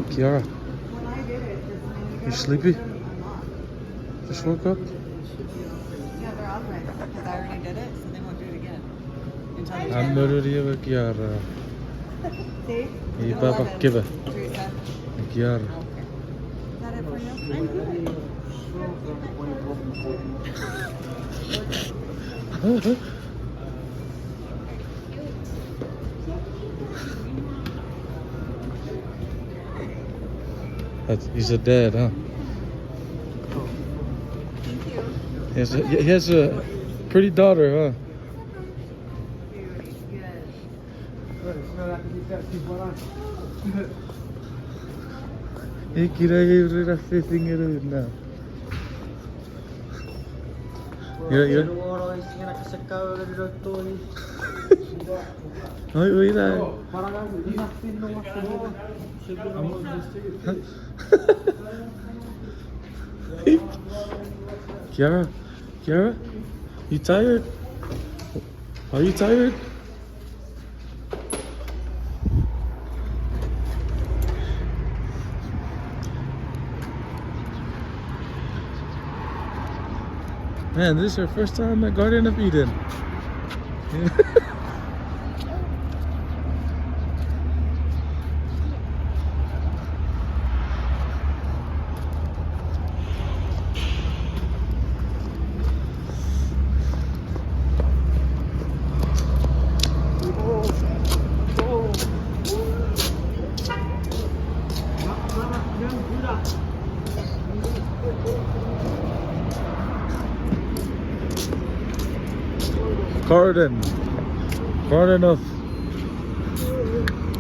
Kiara, When I did it, you sleepy? Just woke up? yeah, they're authorized because I already did it, so they won't do it again. Until the I'm 10th. Maria Kiara. See? Hey, Papa 11, Kiba. Teresa. Kiara. Is that it for you? I'm good. He's a dad, huh? Thank you. He has a pretty daughter, huh? Hey, kira you're fitting it in now. Yeah. Wait, Kiara, you tired? Are you tired? Man, this is your first time at Garden of Eden.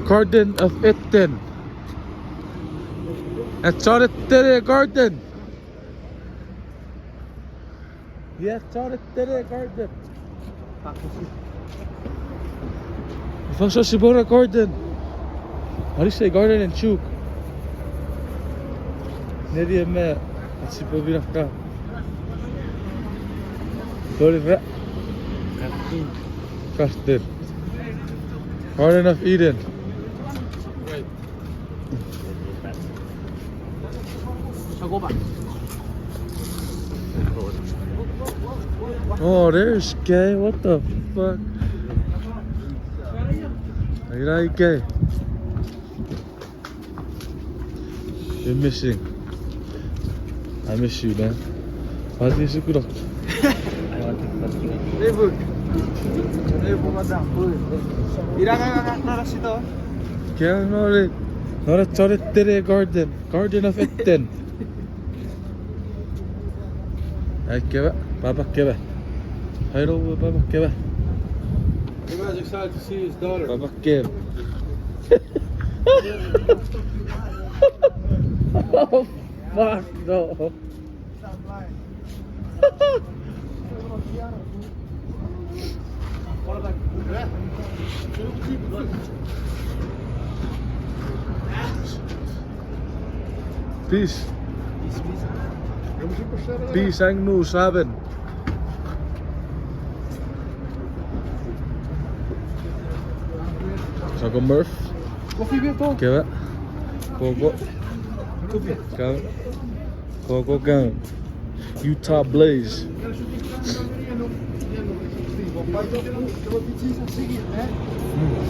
Garden of Eden. At Charlotte Garden. Yeah, Charlotte Garden. Shibora Garden. How do you say garden in Chuuk? Nereye me? Sipo birakka. Dole Garden. Garden of Eden. Oh, there's Gay. What the fuck? Are you Gay? You're missing. I miss you, man. What is it? Garden of Eden. Hey, Keva, Papa Keva. Hello, Papa Keva. He was excited to see his daughter. Papa Kev. Oh, fuck no. Peace. Peace ang nu saben. Zal ik een Murph? Koffie weer toch? Kijk Coco. Gaan. Coco gaan. Utah Blaze.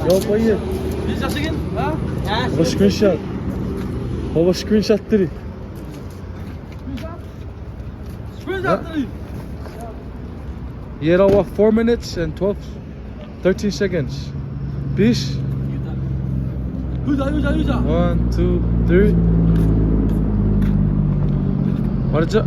Yo, pa hier. Pizza zeggen? Ja? Wat was screenshot? Wat was screenshot 3? Screenshot 3! Hier al 4 minutes and 13 seconds. Peace. Huza. 1, 2, 3. What is it?